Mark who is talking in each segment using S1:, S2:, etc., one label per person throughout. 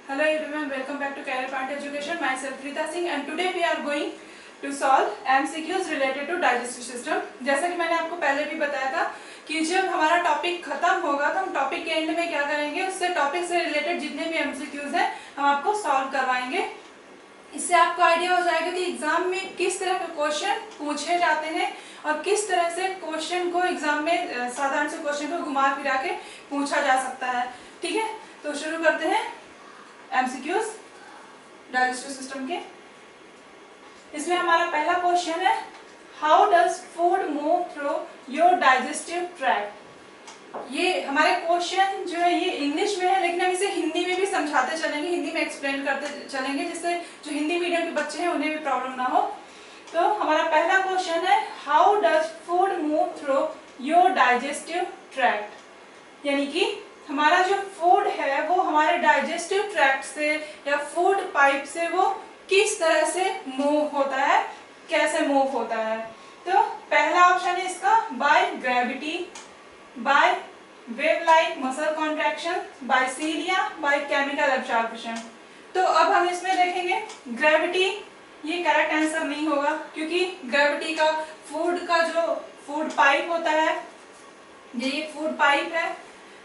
S1: Hello everyone, welcome back to Career Point Education. Myself Rita Singh and today we are going to solve MCQs related to digestive system. जैसा कि मैंने आपको पहले भी बताया था कि जब हमारा टॉपिक खत्म होगा तो हम टॉपिक के एंड में क्या करेंगे, उससे टॉपिक से रिलेटेड जितने भी MCQs हैं हम आपको सॉल्व करवाएंगे। इससे आपको आइडिया हो जाएगा कि एग्जाम में किस तरह के क्वेश्चन पूछे जाते हैं और किस तरह से क्वेश्चन को एग्जाम में साधारण से क्वेश्चन को घुमा फिरा के पूछा जा सकता है। ठीक है, तो शुरू करते हैं MCQs डाइजेस्टिव सिस्टम के। इसमें हमारा पहला क्वेश्चन है, how does food move through your digestive tract. ये हमारे क्वेश्चन जो है ये इंग्लिश में है, लेकिन हम इसे हिंदी में भी समझाते चलेंगे, हिंदी में एक्सप्लेन करते चलेंगे, जिससे जो हिंदी मीडियम के बच्चे हैं उन्हें भी प्रॉब्लम ना हो। तो हमारा पहला क्वेश्चन है, how does food move through your digestive tract, यानी कि हमारा जो फूड है वो हमारे डाइजेस्टिव ट्रैक्ट से या फूड पाइप से वो किस तरह से मूव होता है, कैसे मूव होता है। तो पहला ऑप्शन है इसका by gravity, by wave like muscle contraction, by cilia, by chemical absorption. तो अब हम इसमें देखेंगे ग्रेविटी, ये करेक्ट आंसर नहीं होगा क्योंकि ग्रेविटी का जो फूड पाइप होता है, ये फूड पाइप है,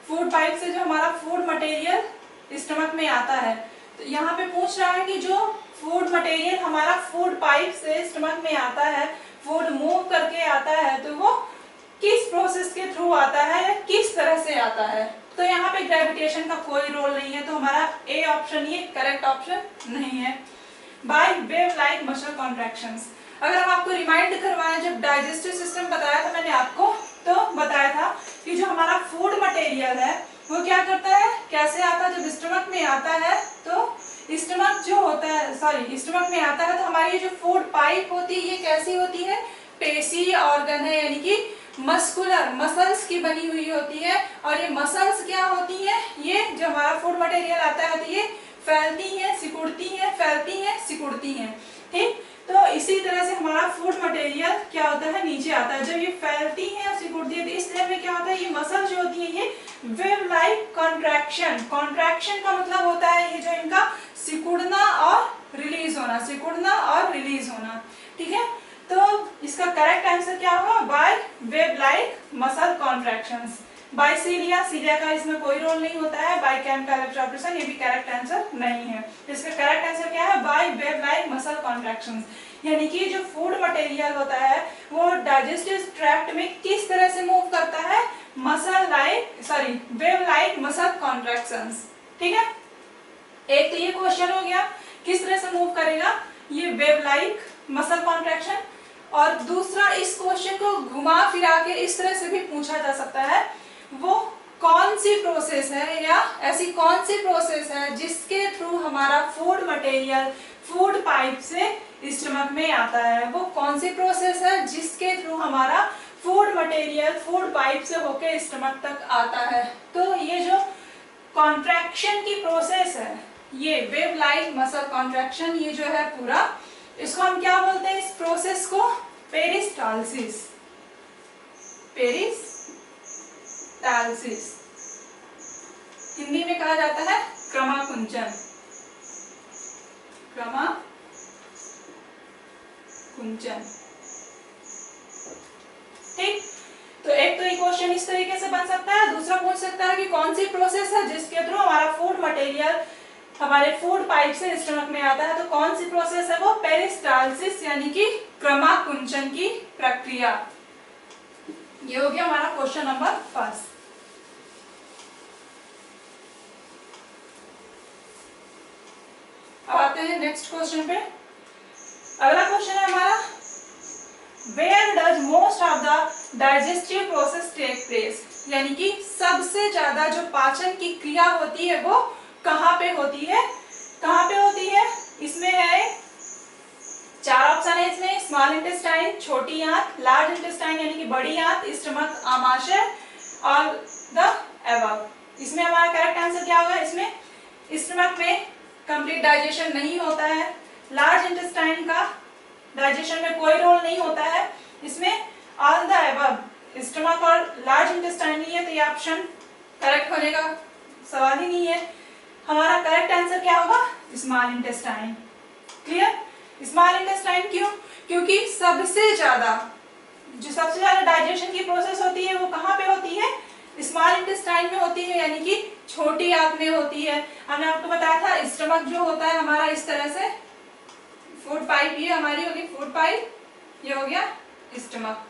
S1: फूड पाइप से जो हमारा फूड मटेरियल स्टमक में आता है। तो यहाँ पे पूछ रहा है कि जो फूड मटेरियल हमारा फूड पाइप से स्टमक में आता है, फूड मूव करके आता है, तो वो किस प्रोसेस के थ्रू आता है या किस तरह से आता है। तो यहाँ पे ग्रेविटेशन का कोई रोल नहीं है, तो हमारा ए ऑप्शन ये करेक्ट ऑप्शन नहीं है। Bye wave like muscle contractions, अगर हम आपको रिमाइंड करवाएं, जब डाइजेस्टिव सिस्टम बताया था मैंने आपको, तो बताया था कि जो हमारा फूड मटेरियल है वो क्या करता है, कैसे आता है, जब स्टमक में आता है तो स्टमक जो होता है, स्टमक में आता है तो हमारी जो फूड पाइप होती है ये कैसी होती है, पेशी ऑर्गन है, यानी कि मस्कुलर मसल्स की बनी हुई होती है। और ये मसल्स क्या होती है, ये जो हमारा फूड मटेरियल आता है तो ये फैलती है, सिकुड़ती है, फैलती है, सिकुड़ती है। ठीक, तो इसी तरह से हमारा फूड मटेरियल क्या होता है, नीचे आता है। जब ये फैलती है और सिकुड़ती है तो इस तरह में क्या होता है, ये मसल जो होती है ये वेव लाइक कॉन्ट्रैक्शन, कॉन्ट्रैक्शन का मतलब होता है ये जो इनका सिकुड़ना और रिलीज होना, सिकुड़ना और रिलीज होना। ठीक है, तो इसका करेक्ट आंसर क्या होगा, by wave like muscle contractions. By cilia, cilia का इसमें कोई रोल नहीं होता है। बाय केमिकल एब्जॉर्प्शन, ये भी करेक्ट आंसर नहीं है। इसका करेक्ट आंसर क्या है, bye wave like muscle contractions, यानी कि जो फूड मटेरियल होता है वो डाइजेस्टिव ट्रैक्ट में किस तरह से मूव करता है, वेव लाइक मसल कॉन्ट्रैक्शंस। ठीक है, एक तो ये क्वेश्चन हो गया किस तरह से मूव करेगा, ये वेव लाइक मसल कॉन्ट्रैक्शन। और दूसरा, इस क्वेश्चन को घुमा फिरा के इस तरह से भी पूछा जा सकता है, वो कौन सी प्रोसेस है या ऐसी कौन सी प्रोसेस है जिसके थ्रू हमारा फूड मटेरियल फूड पाइप से स्टमक में आता है, वो कौन सी प्रोसेस है जिसके थ्रू हमारा फूड मटेरियल फूड पाइप से होके स्टमक तक आता है। तो ये जो कॉन्ट्रैक्शन की प्रोसेस है, ये वेव लाइक मसल कॉन्ट्रैक्शन, ये जो है पूरा, इसको हम क्या बोलते हैं, इस प्रोसेस को पेरिस्टाल्सिस, पेरिस्टाल्सिस हिंदी में कहा जाता है क्रमाकुंचन, क्रमाकुंचन। ठीक, तो एक तो ये क्वेश्चन इस तरीके से बन सकता है। दूसरा पूछ सकता है कि कौन सी प्रोसेस है जिसके थ्रू हमारा फूड मटेरियल हमारे फूड पाइप से स्टमक में आता है, तो कौन सी प्रोसेस है वो पेरिस्टाल्सिस, यानी कि क्रमाकुंचन की प्रक्रिया। ये हो गया हमारा क्वेश्चन नंबर फर्स्ट। अब आते हैं नेक्स्ट क्वेश्चन पे। अगला क्वेश्चन है हमारा, where does most of the digestive process take place, यानी कि सबसे ज्यादा जो पाचन की क्रिया होती है वो कहाँ पे होती है, कहाँ पे होती है। इसमें है चार ऑप्शन है इसमें, स्मॉल इंटेस्टाइन छोटी आंत, लार्ज इंटेस्टाइन यानी कि बड़ी आंत, स्टमक आमाशय और द एबव। इसमें हमारा करेक्ट आंसर क्या होगा, इसमें स्टमक में कंप्लीट डाइजेशन नहीं होता है, लार्ज इंटेस्टाइन का डाइजेशन में कोई रोल नहीं होता है, इसमें ऑल द एबव, स्टमक और लार्ज इंटेस्टाइन नहीं है, तो ये ऑप्शन करेक्ट होने का सवाल ही नहीं है। हमारा करेक्ट आंसर क्या होगा? Small intestine. Clear? Small intestine क्यों? क्योंकि सबसे ज्यादा डाइजेशन की प्रोसेस होती है वो कहाँ पे होती है? स्मॉल इंटेस्टाइन में होती है, यानी कि छोटी आंत में होती है। हमने आपको बताया था स्टमक जो होता है हमारा इस तरह से, फूड पाइप ये हमारी होगी फूड पाइप, ये हो गया स्टमक।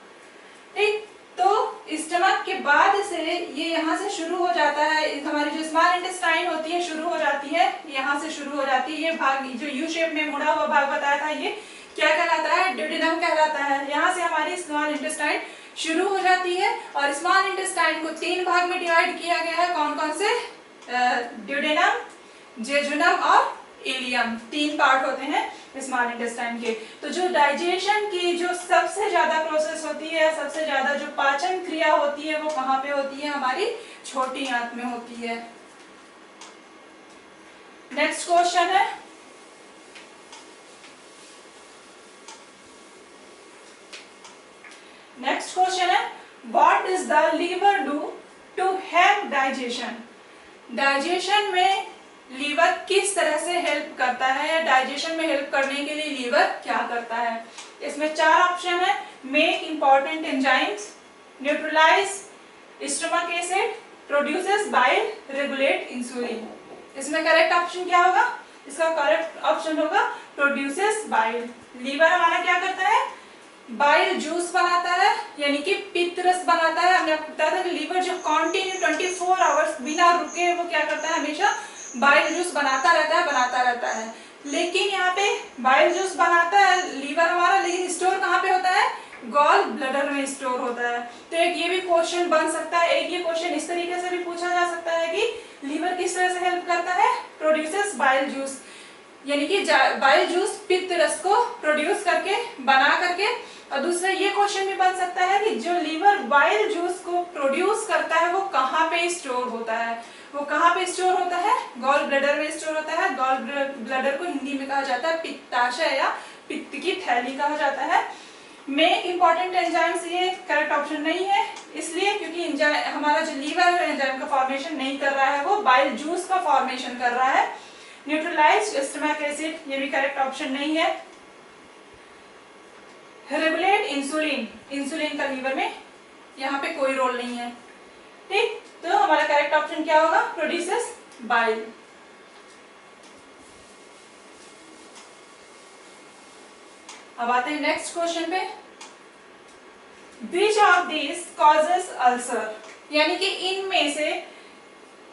S1: ठीक, तो स्टमक के बाद से ये यहाँ से शुरू हो जाता है, हमारी जो स्मॉल इंटेस्टाइन होती है शुरू हो जाती है, यहाँ से शुरू हो जाती है। ये भाग जो यू शेप में मुड़ा हुआ भाग बताया था ये क्या कहलाता है? ड्यूडेनम कहलाता है। यहाँ से हमारी स्मॉल इंटेस्टाइन शुरू हो जाती है और स्मॉल इंटेस्टाइन को 3 भाग में डिवाइड किया गया है। कौन कौन से? ड्यूडेनम, जेजुनम और इलियम, 3 पार्ट होते हैं स्मॉल इंटेस्टाइन के। तो जो डाइजेशन की जो सबसे ज्यादा प्रोसेस होती है, सबसे ज्यादा जो पाचन क्रिया होती है वो कहाँ पे होती है? हमारी छोटी आंत में होती है। नेक्स्ट क्वेश्चन है, what does the liver do to help digestion? Digestion में लीवर किस तरह से हेल्प करता है, या डाइजेशन में हेल्प करने के लिए लीवर क्या करता है? इसमें 4 ऑप्शन है। Make important enzymes, neutralize stomach acid, produces bile, regulate insulin. इसमें करेक्ट ऑप्शन क्या होगा? इसका करेक्ट ऑप्शन होगा प्रोड्यूसेस बाइल। लीवर हमारा क्या करता है? बाइल जूस बनाता है, यानी कि पित्त रस बनाता है। हमने आपको बताया था कि लीवर जो कंटिन्यू 24 आवर्स बिना रुके वो क्या करता है? हमेशा बाइल जूस बनाता रहता है। लेकिन यहाँ पे बाइल जूस बनाता है लीवर हमारा, लेकिन स्टोर कहाँ पे होता है? गॉल ब्लैडर में स्टोर होता है। तो एक ये भी क्वेश्चन बन सकता है, एक ये क्वेश्चन इस तरीके से भी पूछा जा सकता है कि लीवर किस तरह से हेल्प करता है? प्रोड्यूसेस बाइल जूस, यानी कि बाइल जूस पित्त रस को प्रोड्यूस करके बना करके। और दूसरा ये क्वेश्चन भी बन सकता है कि जो लीवर बाइल जूस को प्रोड्यूस करता है वो कहाँ पे स्टोर होता है? वो कहाँ पे स्टोर होता है? गॉल ब्लैडर में स्टोर होता है। गॉल ब्लैडर को हिंदी में कहा जाता है पित्ताशय या पित्त की थैली कहा जाता है। मेक इंपॉर्टेंट एंजाइम्स, ये करेक्ट ऑप्शन नहीं है, इसलिए क्योंकि हमारा जो लीवर है एंजाइम का फॉर्मेशन नहीं कर रहा है, वो बाइल जूस का फॉर्मेशन कर रहा है। न्यूट्रलाइज्ड स्टमक एसिड, ये भी करेक्ट ऑप्शन नहीं है। रेगुलेट इंसुलिन, इंसुलिन का लीवर में यहाँ पे कोई रोल नहीं है। ठीक, तो हमारा करेक्ट ऑप्शन क्या होगा? Produces bile. अब आते हैं नेक्स्ट क्वेश्चन पे। Which of these causes ulcer? यानी कि इनमें से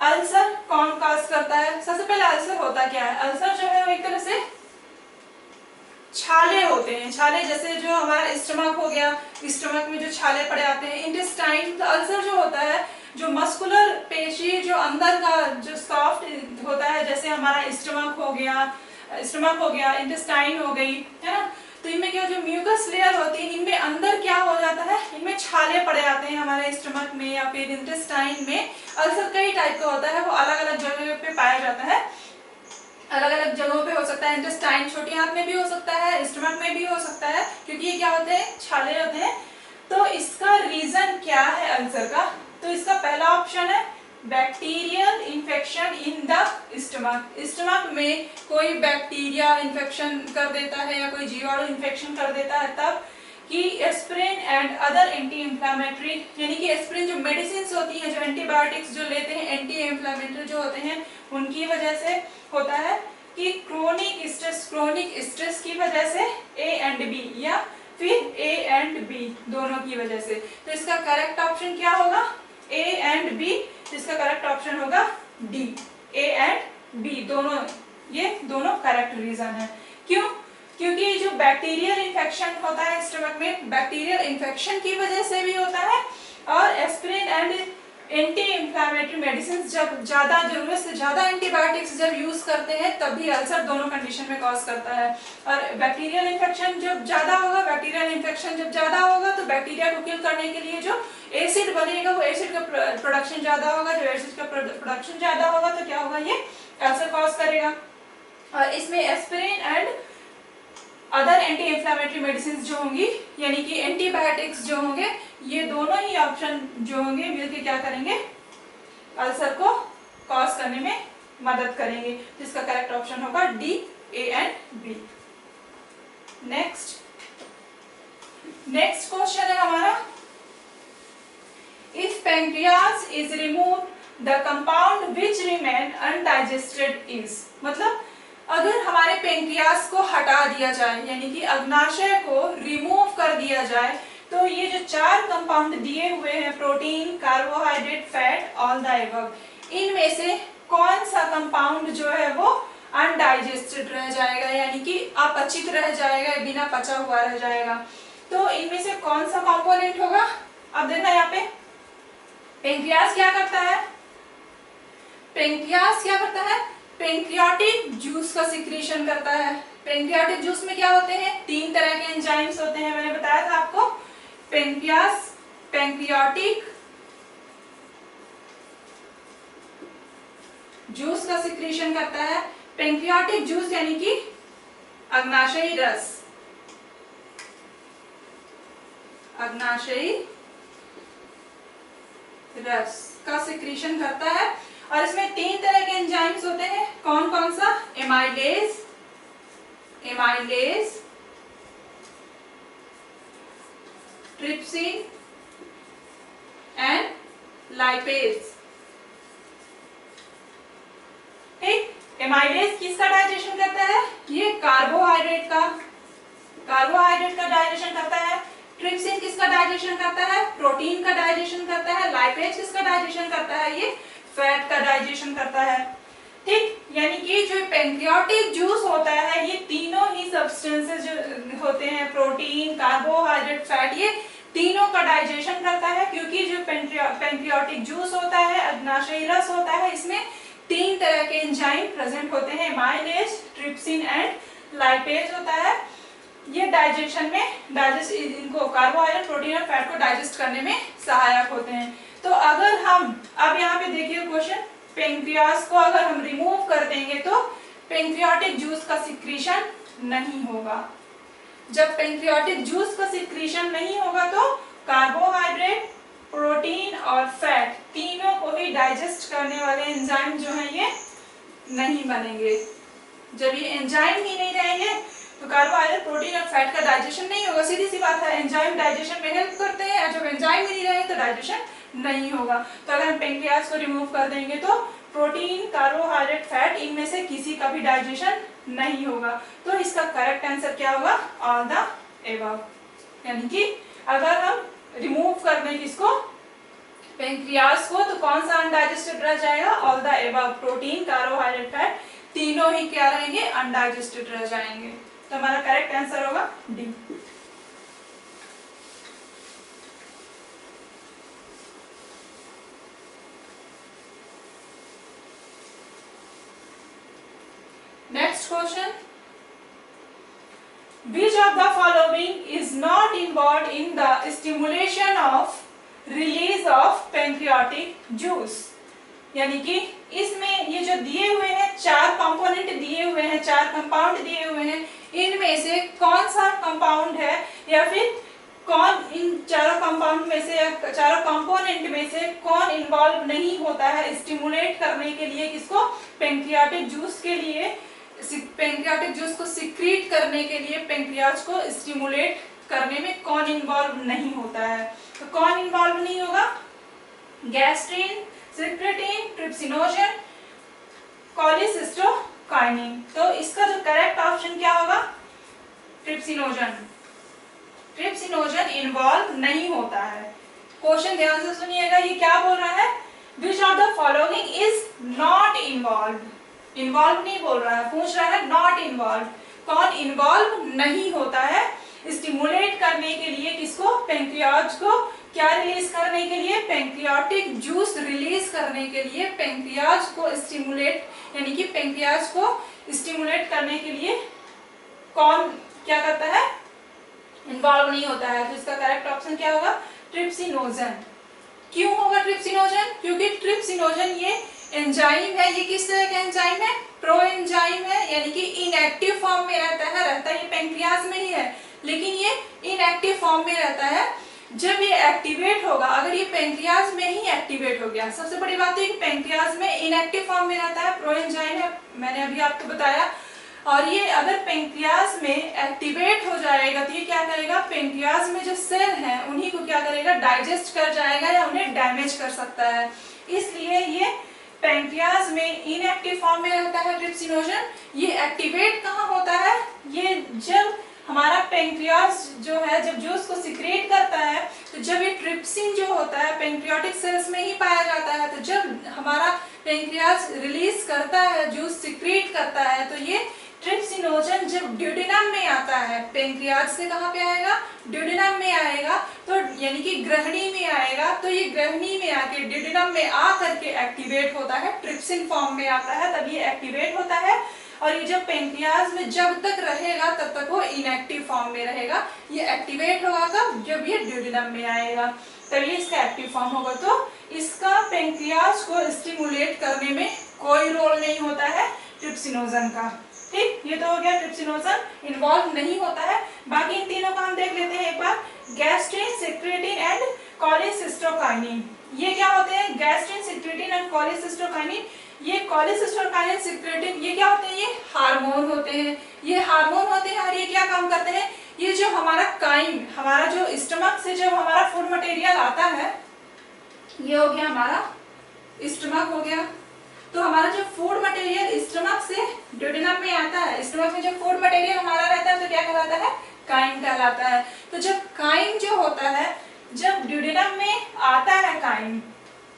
S1: अल्सर कौन कॉज करता है? सबसे पहले अल्सर होता क्या है? अल्सर जो है वो एक तरह से छाले होते हैं। छाले जैसे जो हमारा स्टमक हो गया, स्टमक में जो छाले पड़े आते हैं। इंटेस्टाइन, तो अल्सर जो होता है जो मस्कुलर पेशी जो अंदर का जो सॉफ्ट होता है, जैसे हमारा स्टमक हो गया, इंटेस्टाइन हो गई, है ना। तो इनमें क्या जो म्यूकस लेयर होती है, इनमें अंदर क्या हो जाता है? इनमें छाले पड़े आते हैं हमारे स्टमक में या फिर इंटेस्टाइन में। अल्सर कई टाइप का होता है, वो अलग अलग जगह पे पाया जाता है, अलग अलग जगहों पे हो सकता है। इंटेस्टाइन छोटी आंत में भी हो सकता है, स्टमक में भी हो सकता है, क्योंकि ये क्या होते हैं? छाले होते हैं। तो इसका रीजन क्या है अल्सर का? तो इसका पहला ऑप्शन है bacterial infection in the stomach. Stomach में कोई बैक्टीरिया इन्फेक्शन कर देता है या कोई जीवाणु इन्फेक्शन कर देता है तब कि aspirin and other anti inflammatory, यानी कि एस्पिरिन जो मेडिसिन होती हैं, जो एंटीबायोटिक्स जो लेते हैं, एंटी इंफ्लेमेटरी जो होते हैं, उनकी वजह से होता है कि क्रोनिक स्ट्रेस की वजह से ए एंड बी, या फिर ए एंड बी दोनों की वजह से। तो इसका करेक्ट ऑप्शन क्या होगा? A and B. इसका करेक्ट ऑप्शन होगा डी, ए एंड बी दोनों, ये दोनों करेक्ट रीजन है। क्यों? क्योंकि जो बैक्टीरियल इन्फेक्शन होता है स्टमक में, बैक्टीरियल इन्फेक्शन की वजह से भी होता है, और aspirin and anti inflammatory medicine जब ज्यादा जरूरत से ज्यादा एंटीबायोटिक्स जब यूज करते हैं तब भी अल्सर दोनों कंडीशन में कॉज करता है। और बैक्टीरियल इन्फेक्शन जब ज्यादा होगा, तो बैक्टीरिया को किल करने के लिए जो एसिड बनेगा वो एसिड का प्रोडक्शन ज्यादा होगा। जो एसिड का प्रोडक्शन ज्यादा होगा तो क्या होगा? ये अल्सर कॉज करेगा। और इसमें aspirin and other anti inflammatory medicine जो होंगी, यानी कि एंटीबायोटिक्स जो होंगे, ये दोनों ही ऑप्शन जो होंगे मिलके क्या करेंगे? अल्सर को कॉज करने में मदद करेंगे, जिसका करेक्ट ऑप्शन होगा D, A and B. Next question है हमारा, if pancreas is remove the compound which remain undigested is, मतलब अगर हमारे पेंक्रियाज को हटा दिया जाए यानी कि अग्नाशय को रिमूव कर दिया जाए, तो ये जो 4 कंपाउंड दिए हुए हैं, protein, carbohydrate, fat, all the above, इनमें से कौन सा कंपाउंड जो है वो अनडाइजेस्टेड रह जाएगा, यानी कि अपचित रह जाएगा, बिना पचा हुआ रह जाएगा। तो इनमें से कौन सा कंपोनेंट होगा? अब देखना यहाँ पे पेंक्रियाज क्या करता है, पेंक्रियाटिक जूस का सिक्रीशन करता है। पेंक्रियाटिक जूस में क्या होते हैं? 3 तरह के एंजाइम्स होते हैं, मैंने बताया था आपको। पेंक्रियाटिक जूस का सिक्रीशन करता है। पेंक्रियाटिक जूस यानी कि अग्नाशयी रस का सिक्रीशन करता है, और इसमें 3 तरह के एंजाइम्स होते हैं। कौन कौन सा? Amylase, trypsin and lipase. ठीक, एमाइलेज किसका डाइजेशन करता है? ये कार्बोहाइड्रेट का डाइजेशन करता है। ट्रिप्सिन किसका डाइजेशन करता है? प्रोटीन का डाइजेशन करता है। लाइपेज किसका डाइजेशन करता है? ये फैट का डाइजेशन करता है। ठीक, यानी कि जो पेंक्रियाटिक जूस होता है, ये तीनों ही सब्सटेंसेस जो होते हैं, प्रोटीन, कार्बोहाइड्रेट, फैट, ये तीनों का डाइजेशन करता है। क्योंकि जो पेंक्रियाटिक जूस होता है, अग्नाशयी रस होता है, इसमें 3 तरह के एंजाइम प्रेजेंट होते हैं, एमाइलेज, ट्रिप्सिन एंड लाइपेज होता है। ये डाइजेशन में इनको कार्बोहाइड्रेट, प्रोटीन और फैट को डाइजेस्ट करने में सहायक होते हैं। तो अगर हम अब यहाँ पे देखिए क्वेश्चन, पेंक्रियाज को अगर हम रिमूव कर देंगे तो पेंक्रियाटिक जूस का सिक्रीशन नहीं होगा। जब पेंक्रियाटिक जूस का सिक्रीशन नहीं होगा तो कार्बोहाइड्रेट, प्रोटीन और फैट तीनों को ही डाइजेस्ट करने वाले एंजाइम जो हैं ये नहीं बनेंगे। जब ये एंजाइम ही नहीं रहेंगे तो कार्बोहाइड्रेट, प्रोटीन और फैट का डाइजेशन नहीं होगा। सीधी सी बात है, एंजाइम डाइजेशन में हेल्प करते हैं, और जब एंजाइम ही नहीं रहेंगे तो डाइजेशन नहीं होगा। तो अगर हम पेंक्रियाज को रिमूव कर देंगे तो प्रोटीन, कार्बोहाइड्रेट, फैट, इनमें से किसी का भी डाइजेशन नहीं होगा। तो इसका करेक्ट आंसर क्या होगा? All the above. यानी कि अगर हम रिमूव कर दें किसको? पेंक्रियाज को, तो कौन सा अनडाइजेस्टेड रह जाएगा? All the above. Protein, carbohydrate, fat तीनों ही क्या रहेंगे? अनडाइजेस्टेड रह जाएंगे। तो हमारा करेक्ट आंसर होगा D. Next question. Which of the following is not involved in the stimulation of release of pancreatic juice? यानी कि इसमें ये जो दिए हुए हैं 4 कंपोनेंट दिए हुए हैं, 4 कंपाउंड दिए हुए हैं, इनमें से कौन सा कंपाउंड है या फिर कौन इन चारों कंपाउंड में से या चारों कंपोनेंट में से कौन इन्वॉल्व नहीं होता है स्टिमुलेट करने के लिए किसको? पेंक्रियाटिक जूस के लिए, पेंक्रियाटिक जूस को सिक्रीट करने के लिए पेंक्रियाज को स्टिमुलेट करने में कौन इन्वॉल्व नहीं होता है? तो कौन इन्वॉल्व नहीं होगा? Gastrin, secretin, trypsinogen, cholecystokinin. तो इसका जो करेक्ट ऑप्शन क्या होगा? ट्रिप्सिनोजन। ट्रिप्सिनोजन इन्वॉल्व नहीं होता है। क्वेश्चन ध्यान से सुनिएगा, ये क्या बोल रहा है? Which of the following is not involve. Involve नहीं बोल रहा है, पूछ रहा है नॉट इन्वॉल्व। कौन इन्वॉल्व नहीं होता है स्टिमुलेट करने के लिए किसको? पेंक्रियाज को। क्या रिलीज करने के लिए? पेंक्रियाटिक जूस रिलीज करने के लिए पेंक्रियाज को स्टिमुलेट, यानी कि पेंक्रियाज को स्टिमुलेट करने के लिए कौन क्या करता है? इन्वॉल्व नहीं होता है। तो इसका करेक्ट ऑप्शन क्या होगा? ट्रिप्सिनोजन। क्यों होगा ट्रिप्सिनोजन? क्योंकि ट्रिप्सिनोजन ये एंजाइम है, ये किस तरह का एंजाइम है? प्रो एंजाइम है, यानी कि इनएक्टिव फॉर्म में रहता है ये पेंक्रियाज में ही है, लेकिन ये इनएक्टिव फॉर्म में रहता है। जब ये एक्टिवेट होगा, अगर ये पेंक्रियाज में ही एक्टिवेट हो गया, सबसे बड़ी बात है कि पेंक्रियाज में इनएक्टिव फॉर्म में रहता है, प्रोएंजाइम है, मैंने अभी आपको बताया। और ये अगर पेंक्रियाज में एक्टिवेट हो जाएगा तो ये क्या करेगा, पेंक्रियाज में जो सेल हैं उन्हीं को क्या करेगा, डाइजेस्ट कर जाएगा या उन्हें डैमेज कर सकता है। इसलिए ये पेंक्रियाज में इनएक्टिव फॉर्म में रहता है ट्रिप्सिनोजन। ये एक्टिवेट कहाँ होता है, ये जब हमारा पेंक्रियाज जो है जब जूस को सिक्रेट करता है, तो जब ये ट्रिप्सिन जो होता है पेंक्रियाटिक सेल्स में ही पाया जाता है, तो जब हमारा पेंक्रियाज रिलीज करता है, जूस सिक्रेट करता है, तो ये ट्रिप्सिनोजन जब ड्यूडेनम में आता है, पेंक्रियाज से कहाँ पे आएगा, ड्यूडेनम में आएगा, तो यानी कि ग्रहणी में आएगा, तो ये ग्रहणी में आके ड्यूडेनम में आ करके एक्टिवेट होता है, ट्रिप्सिन फॉर्म में आता है, तब ये एक्टिवेट होता है। और ये जब पेंक्रियाज में जब तक रहेगा तब तक वो इनएक्टिव फॉर्म में रहेगा। ये एक्टिवेट होगा कब, जब ये ड्यूडेनम में आएगा, तभी इसका एक्टिव फॉर्म होगा। तो इसका पेंक्रियाज को स्टिमुलेट करने में कोई रोल नहीं होता है ट्रिप्सिनोजन का। ठीक, ये तो हो गया, ट्रिप्सिनोजन इन्वॉल्व नहीं होता है। बाकी इन तीनों का हम देख लेते हैं एक बार। गैस्ट्रिन, सिक्रेटिन एंड कोलेसिस्टोकाइनिन, ये क्या होते हैं, गैस्ट्रिन, सिक्रेटिन एंड कोलेसिस्टोकाइनिन। ये कोलेसिस्टोकाइनिन, सिक्रेटिन, ये क्या होते हैं, ये हार्मोन होते हैं, ये हार्मोन होते हैं। और ये क्या काम करते हैं, ये जो हमारा काइम, हमारा जो स्टमक से जब हमारा फूड मटेरियल आता है, ये हो गया हमारा स्टमक हो गया, तो हमारा जो फूड मटेरियल स्टमक से ड्यूडेनम में आता है, स्टमक में जो फूड मटेरियल हमारा रहता है तो क्या कहलाता है, काइम कहलाता है। तो जब काइम जो होता है, जब ड्यूडेनम में आता है काइम,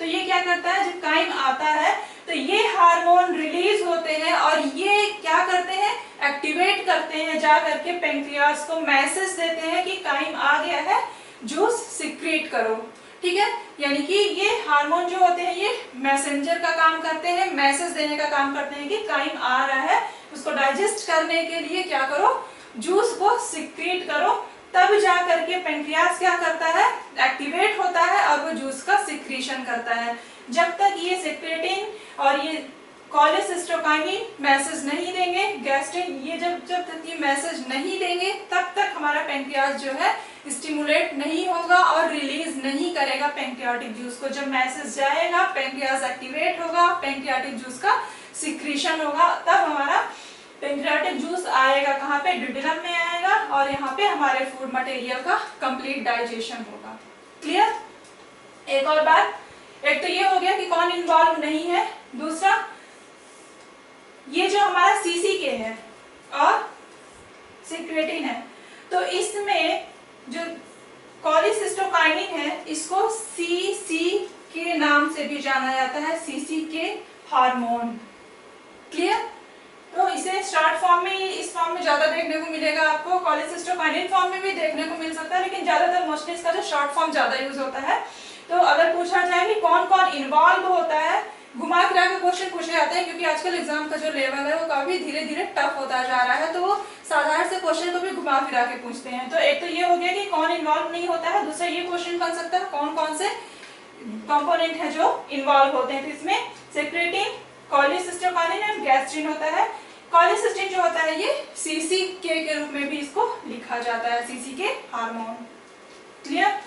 S1: तो ये क्या करता है, जब काइम आता है तो ये हार्मोन रिलीज होते हैं और ये क्या करते हैं, एक्टिवेट करते हैं, जा करके पेंक्रियाज को मैसेज देते हैं कि काइम आ गया है, जूस सिक्रेट करो। ठीक है, यानी कि ये हार्मोन जो होते हैं ये मैसेंजर का काम करते हैं, मैसेज देने का काम करते हैं कि काइम आ रहा है, उसको डाइजेस्ट करने के लिए क्या करो, जूस को सिक्रेट करो। तब जा करके पेंक्रियाज क्या करता है, एक्टिवेट होता है और वो जूस का सिक्रीशन करता है। जब तक ये सिक्रेटिन और ये कोलेसिस्टोकाइनिन मैसेज नहीं देंगे, गैस्ट्रिन, ये जब तक ये मैसेज नहीं देंगे तब तक हमारा पेंक्रियाज जो है स्टिमुलेट नहीं होगा और रिलीज नहीं करेगा पेंक्रियाटिक जूस को। जब मैसेज जाएगा, पेंक्रियाज एक्टिवेट होगा, पेंक्रियाटिक जूस का सिक्रीशन होगा, तब हमारा पेंक्रियाटिक जूस आएगा कहाँ पे, ड्यूडेनम में आएगा और यहाँ पे हमारे फूड मटेरियल का कंप्लीट डाइजेशन होगा। क्लियर। एक और बात, एक तो ये हो गया कि कौन इन्वॉल्व नहीं है, दूसरा ये जो हमारा सीसीके है और सिक्रेटिन है, तो इसमें जो कोलेसिस्टोकाइनिन है इसको सीसी के नाम से भी जाना जाता है, सीसीके हार्मोन। क्लियर। तो इसे शॉर्ट फॉर्म में, इस फॉर्म में ज्यादा देखने को मिलेगा आपको, कोलेसिस्टोकाइनिन फॉर्म में भी देखने को मिल सकता है, लेकिन ज्यादातर मोस्टली इसका जो शॉर्ट फॉर्म ज्यादा यूज होता है। तो अगर पूछा जाए कि कौन कौन इन्वॉल्व होता है, घुमा फिरा के क्वेश्चन पूछे जाते हैं, क्योंकि आजकल एग्जाम का जो लेवल है वो काफी धीरे धीरे टफ होता जा रहा है, तो वो साधारण से क्वेश्चन को भी घुमा फिरा के पूछते हैं। तो एक तो ये हो गया कि कौन इन्वॉल्व नहीं होता है, दूसरा ये क्वेश्चन बन सकता है कौन कौन से कंपोनेंट है जो इन्वॉल्व होते हैं। तो इसमें सिक्रेटिन, कोलेसिस्टोकाइनिन एंड गैस्ट्रिन होता है। कोलेसिस्टिन जो होता है ये सीसीके के रूप में भी इसको लिखा जाता है, सीसीके हार्मोन। क्लियर।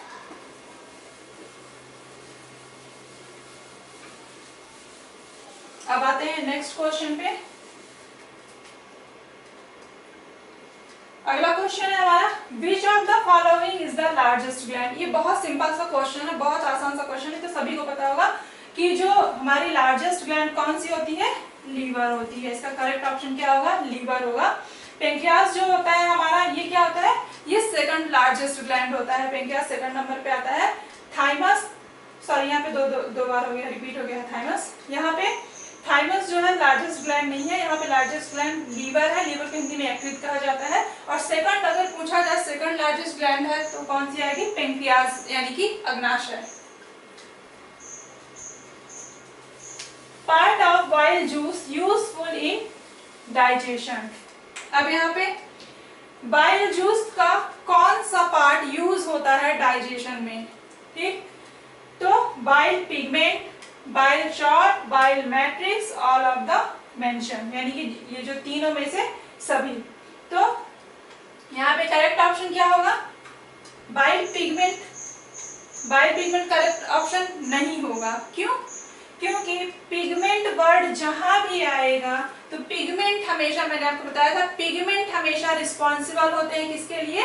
S1: अब आते हैं नेक्स्ट क्वेश्चन पे। अगला क्वेश्चन है हमारा, which of the following is the largest gland. ये बहुत सिंपल सा क्वेश्चन है, बहुत आसान सा क्वेश्चन है, तो सभी को पता होगा कि जो हमारी लार्जेस्ट ग्लैंड कौन सी होती है, लीवर होती है। इसका करेक्ट ऑप्शन क्या होगा, लीवर होगा। पेंक्रियास जो होता है हमारा, ये क्या होता है, ये सेकंड लार्जेस्ट ग्लैंड होता है, पेंक्रियास सेकंड नंबर पे आता है। थाइमस, सॉरी यहाँ पे दो बार हो गया, रिपीट हो गया है थाइमस। यहाँ पे थाइमस जो है लार्जेस्ट ग्लैंड नहीं है, यहाँ पे लार्जेस्ट ग्लैंड लीवर है, लीवर को हिंदी में यकृत कहा जाता है। और सेकंड अगर पूछा जाए सेकंड लार्जेस्ट ग्लैंड है तो कौन सी आएगी, पेंक्रियास यानी कि अग्नाशय। Part of bile juice useful in digestion. अब यहाँ पे बाइल जूस का कौन सा पार्ट यूज होता है डाइजेशन में, ठीक। तो bile pigment, bile short, bile matrix, all of the mention, यानी कि ये जो तीनों में से सभी। तो यहाँ पे करेक्ट ऑप्शन क्या होगा, bile pigment bile pigment correct option नहीं होगा। क्यों? क्योंकि पिगमेंट वर्ड जहां भी आएगा तो पिगमेंट हमेशा, मैंने आपको बताया था, पिगमेंट हमेशा रिस्पॉन्सिबल होते हैं किसके लिए?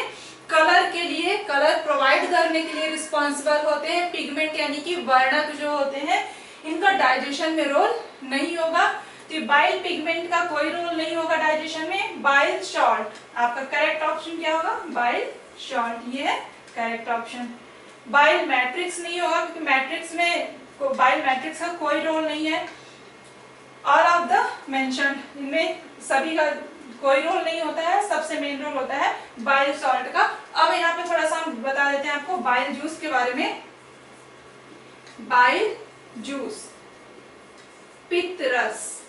S1: कलर के लिए, कलर प्रोवाइड करने के लिए रिस्पॉन्सिबल होते हैं पिगमेंट, यानी कि वर्णक जो होते हैं, इनका डाइजेशन में रोल नहीं होगा। तो बाइल पिगमेंट का कोई रोल नहीं होगा डाइजेशन में। बाइल सॉल्ट आपका करेक्ट ऑप्शन क्या होगा? बाइल सॉल्ट, ये है करेक्ट ऑप्शन। बाइल मैट्रिक्स नहीं होगा क्योंकि मैट्रिक्स में, बाइल मैट्रिक्स का कोई रोल नहीं है। ऑल ऑफ द मेंशन, इनमें सभी का कोई रोल नहीं होता है, सबसे मेन रोल होता है बाइल सॉल्ट का। अब यहाँ पे थोड़ा सा हम बता देते हैं आपको बाइल जूस के बारे में। बाइल जूस, पित्त रस,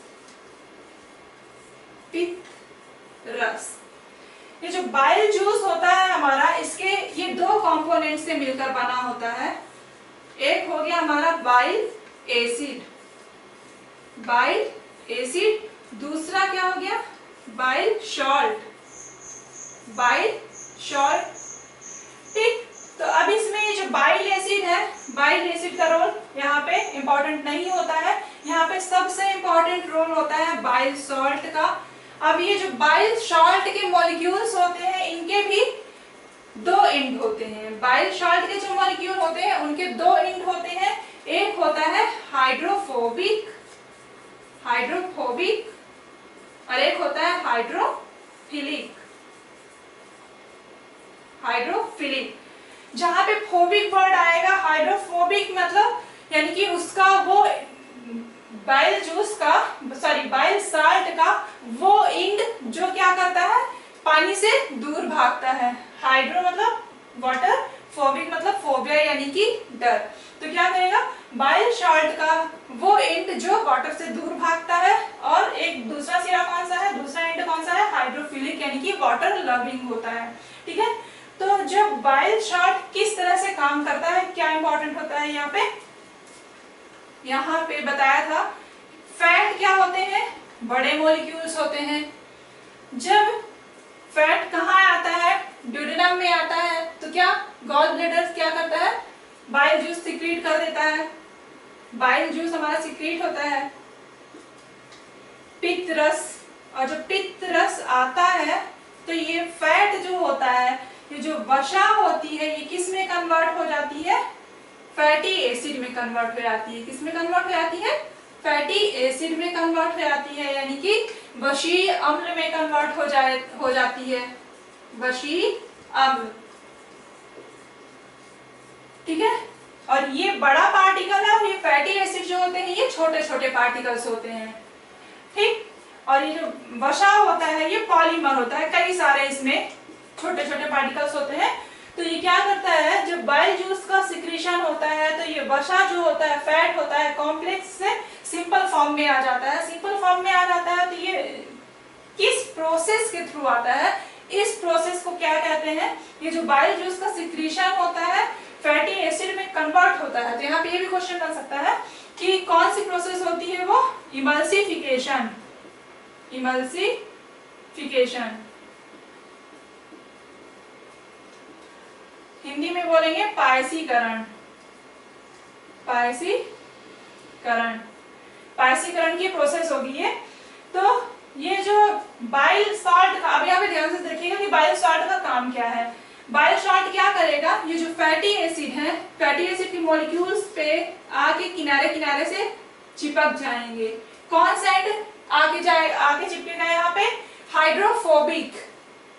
S1: पित्त रस, ये जो बाइल जूस होता है हमारा, इसके ये दो कंपोनेंट से मिलकर बना होता है। एक हो गया हमारा बाइल एसिड, बाइल एसिड, दूसरा क्या हो गया? Bile salt, bile salt. ठीक, तो अब इसमें ये जो बाइल एसिड है, बाइल एसिड का रोल यहाँ पे इंपॉर्टेंट नहीं होता है, यहाँ पे सबसे इंपॉर्टेंट रोल होता है बाइल सॉल्ट का। अब ये जो बाइल सॉल्ट के मॉलिक्यूल्स होते हैं, इनके भी दो एंड होते हैं। बाइल सॉल्ट के जो मॉलिक्यूल होते हैं उनके दो एंड होते हैं। एक होता है हाइड्रोफोबिक, हाइड्रोफोबिक, और एक होता है हाइड्रोफिलिक, हाइड्रोफिलिक। जहां पे फोबिक वर्ड आएगा, हाइड्रोफोबिक मतलब यानी कि उसका वो बाइल जूस का, सॉरी बाइल सॉल्ट का वो एंड जो क्या करता है? पानी से दूर भागता है। हाइड्रो मतलब वाटर, फोबिक मतलब फोबिया यानी कि डर। तो क्या करेगा? बाइल सॉल्ट का वो एंड जो वाटर से दूर भागता है, और एक दूसरा सिरा कौन सा है? दूसरा एंड कौन सा है? हाइड्रोफिलिक यानी कि वाटर लविंग होता है। ठीक है, तो जब बाइल सॉल्ट किस तरह से काम करता है, क्या इंपॉर्टेंट होता है यहाँ पे बताया था। फैट क्या होते हैं? बड़े मॉलिक्यूल्स होते हैं। जब फैट कहाँ आता है? ड्यूडेनम में आता है। तो क्या गॉल ब्लैडर क्या करता है? बाइल जूस सिक्रीट कर देता है। बाइल जूस हमारा सिक्रीट होता है। पित्त रस, और जब पित्त रस आता है तो ये फैट जो होता है, ये जो वसा होती है, ये किस में कन्वर्ट हो जाती है? फैटी एसिड में कन्वर्ट हो जाती है। किस में कन्वर्ट हो जाती है? फैटी एसिड में कन्वर्ट हो जाती है, यानी कि वशीय अम्ल में कन्वर्ट हो जाती है, वशीय अम्ल। ठीक है, और ये बड़ा पार्टिकल है, और ये फैटी एसिड जो होते हैं ये छोटे छोटे पार्टिकल्स होते हैं। ठीक, और ये जो वसा होता है ये पॉलीमर होता है, कई सारे इसमें छोटे छोटे पार्टिकल्स होते हैं। तो ये क्या करता है? जब बाइल जूस का सिक्रीशन होता है तो ये वसा जो होता है, फैट होता है, कॉम्प्लेक्स से सिंपल फॉर्म में आ जाता है। सिंपल फॉर्म में आ जाता है तो ये किस प्रोसेस के थ्रू आता है? इस प्रोसेस को क्या कहते हैं? ये जो बाइल जूस का सिक्रीशन होता है फैटी एसिड में कन्वर्ट होता है। तो यहाँ पे ये भी क्वेश्चन बन सकता है कि कौन सी प्रोसेस होती है वो? Emulsification, emulsification. हिंदी में बोलेंगे पायसीकरण, पायसीकरण, पायसीकरण की प्रोसेस होगी ये। तो ये जो बाइल सॉल्ट का, अब यहाँ पे ध्यान से देखिएगा कि बाइल सॉल्ट का काम क्या है। बाइल सॉल्ट क्या करेगा? ये जो फैटी एसिड है, फैटी एसिड के मॉलिक्यूल्स पे आके किनारे किनारे से चिपक जाएंगे। कौन सा एंड आगे चिपकेगा? यहाँ पे हाइड्रोफोबिक।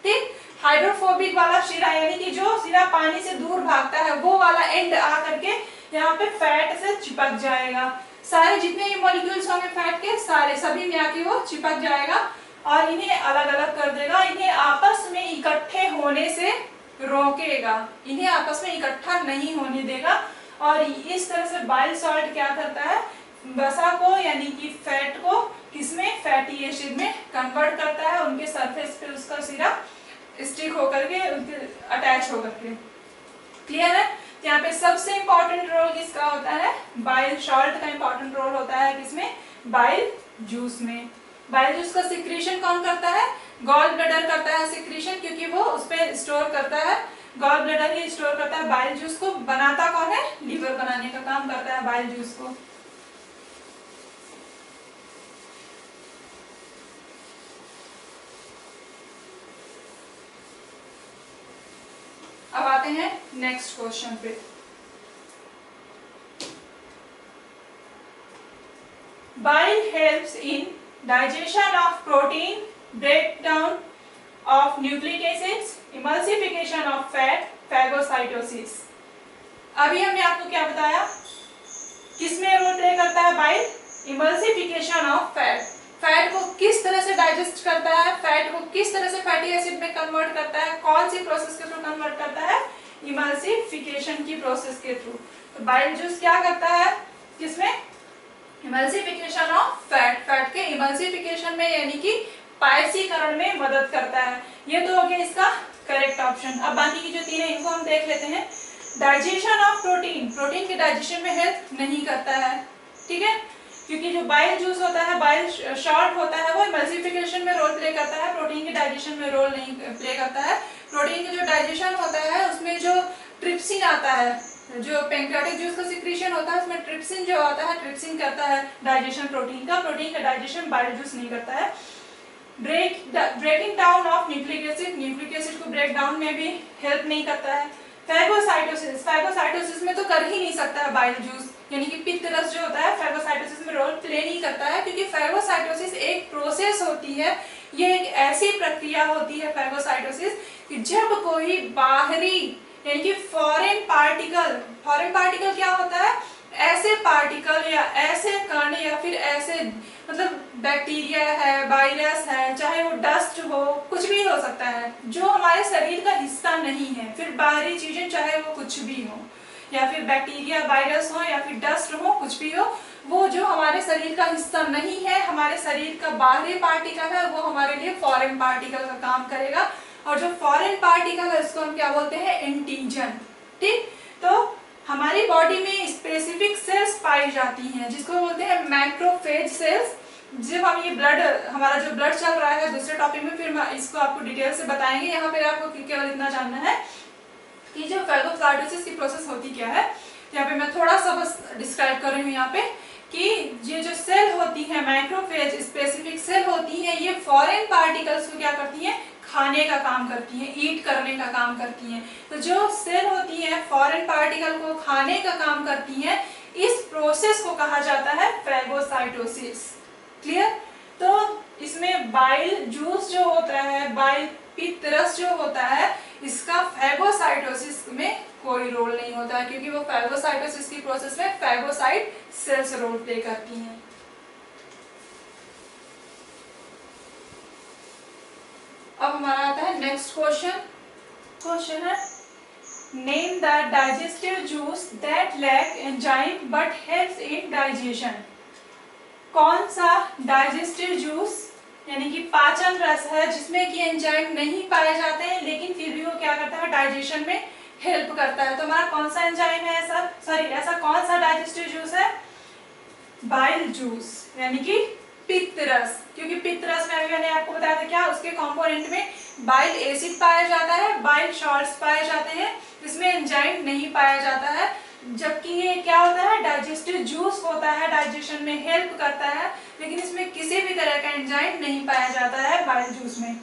S1: ठीक, हाइड्रोफोबिक वाला सिरा, यानी कि जो सिरा पानी से दूर भागता है, वो वाला एंड आकर के यहाँ पे फैट से चिपक जाएगा। सारे जितने भी मॉलिक्यूल्स होंगे फैट के, सारे सभी में आके वो चिपक जाएगा और इन्हें अलग अलग कर देगा। इन्हें आपस में इकट्ठे होने से रोकेगा, इन्हें आपस में इकट्ठा नहीं होने देगा। और इस तरह से बाइल सॉल्ट क्या करता है? वसा को यानी कि फैट को किसमें? फैटी एसिड में कन्वर्ट करता है। उनके सरफेस पे उसका सिरा स्टिक होकर के, उनके अटैच होकर के। क्लियर है? यहाँ पे सबसे इंपॉर्टेंट रोल किसका होता है? बाइल सॉल्ट का इंपॉर्टेंट रोल होता है किसमें? बाइल जूस में। बाइल जूस का सिक्रीशन कौन करता है? गॉल ब्लैडर करता है सिक्रीशन, क्योंकि वो उस पर स्टोर करता है गॉल ब्लैडर ही स्टोर करता है बाइल जूस को। बनाता कौन है? लीवर बनाने का काम करता है बाइल जूस को। अब आते हैं नेक्स्ट क्वेश्चन पे। Bile helps in digestion of protein, breakdown of nucleic acids, emulsification of fat, phagocytosis। अभी हमने आपको क्या बताया, किसमें रोल प्ले करता है bile? Emulsification of fat. Fat को किस तरह से डाइजेस्ट करता है, फैट को किस तरह से फैटी एसिड में कन्वर्ट करता है, कौन सी प्रोसेस के थ्रू कन्वर्ट करता है? इमल्सिफिकेशन की प्रोसेस के थ्रू। तो बाइल जूस क्या करता है किसमें? इमल्सिफिकेशन ऑफ फैट, फैट के इमल्सिफिकेशन में यानी कि पायसीकरण में मदद करता है। ये तो हो गया इसका करेक्ट ऑप्शन। अब बाकी की जो तीन है इनको हम देख लेते हैं। डाइजेशन ऑफ प्रोटीन, प्रोटीन के डाइजेशन में हेल्प नहीं करता है, ठीक है, क्योंकि जो बाइल जूस होता है, बाइल शॉर्ट होता है, वो इमल्सिफिकेशन में रोल प्ले करता है, प्रोटीन के डाइजेशन में रोल नहीं प्ले करता है। प्रोटीन का जो डाइजेशन होता है उसमें जो ट्रिप्सिन आता है, जो पैंक्रियाटिक जूस का सिक्रीशन होता है उसमें ट्रिप्सिन जो आता है, ट्रिप्सिन करता है डाइजेशन प्रोटीन का। प्रोटीन का डाइजेशन बाइल जूस नहीं करता है। Breaking down of nucleic acid, nucleic acid को ब्रेक डाउन में भी हेल्प नहीं करता है। फैगोसाइटोसिस, फैगोसाइटोसिस में तो कर ही नहीं सकता है बाइल जूस, यानी कि पित्त रस जो होता है फैगोसाइटोसिस में रोल प्ले नहीं करता है, क्योंकि फैगोसाइटोसिस एक प्रोसेस होती है, ये एक ऐसी प्रक्रिया होती है फैगोसाइटोसिस कि जब कोई बाहरी यानी कि फॉरेन पार्टिकल क्या होता है? ऐसे पार्टिकल या ऐसे कण या फिर ऐसे मतलब बैक्टीरिया है, वायरस है, चाहे वो डस्ट हो, कुछ भी हो सकता है, जो हमारे शरीर का हिस्सा नहीं है, फिर बाहरी चीजें चाहे वो कुछ भी हो, या फिर बैक्टीरिया, वायरस हो या फिर डस्ट हो, कुछ भी हो, वो जो हमारे शरीर का हिस्सा नहीं है, हमारे शरीर का बाहरी पार्टिकल है, वो हमारे लिए फॉरेन पार्टिकल का काम करेगा। और जो फॉरेन पार्टिकल है उसको हम क्या बोलते हैं? एंटीजन। ठीक, तो हमारी बॉडी में स्पेसिफिक सेल्स पाई जाती हैं जिसको बोलते हैं मैक्रोफेज सेल्स। जब हम ये हमारा जो ब्लड चल रहा है दूसरे टॉपिक में, फिर इसको आपको डिटेल से बताएंगे। यहाँ पे आपको केवल इतना जानना है कि जो फैगोसाइटोसिस की प्रोसेस होती क्या है। यहाँ पे मैं थोड़ा सा बस डिस्क्राइब कर रही हूँ यहाँ पे कि ये जो सेल होती है मैक्रोफेज स्पेसिफिक सेल होती है, ये फॉरेन पार्टिकल्स को क्या करती हैं? खाने का काम करती हैं, ईट करने का काम करती हैं। तो जो सेल होती है फॉरेन पार्टिकल को खाने का काम करती हैं, इस प्रोसेस को कहा जाता है फैगोसाइटोसिस। क्लियर? तो इसमें बाइल जूस जो होता है, बाइल पित्त रस जो होता है, इसका फैगोसाइटोसिस में कोई रोल नहीं होता है, क्योंकि वो फैगोसाइटोसिस की प्रोसेस में फैगोसाइट सेल्स रोल प्ले करती हैं। अब हमारा आता है नेक्स्ट क्वेश्चन है name the digestive juice that lack enzyme but helps in digestion. कौन सा डाइजेस्टिव जूस यानी कि पाचन रस है जिसमें कि एंजाइम नहीं पाए जाते हैं, लेकिन फिर भी वो क्या करता है? डाइजेशन में हेल्प करता है। तो हमारा कौन सा एंजाइम है ऐसा कौन सा डाइजेस्टिव जूस है? बाइल जूस यानी कि पित्त रस, क्योंकि पित्त रस में अभी मैंने आपको बताया था क्या, उसके कंपोनेंट में बाइल एसिड पाया जाता है, बाइल सॉल्ट्स पाए जाते हैं, इसमें एंजाइम नहीं पाया जाता है। जबकि ये क्या होता है? डाइजेस्टिव जूस होता है, डाइजेशन में हेल्प करता है, लेकिन इसमें किसी भी तरह का एंजाइम नहीं पाया जाता है बाइल जूस में।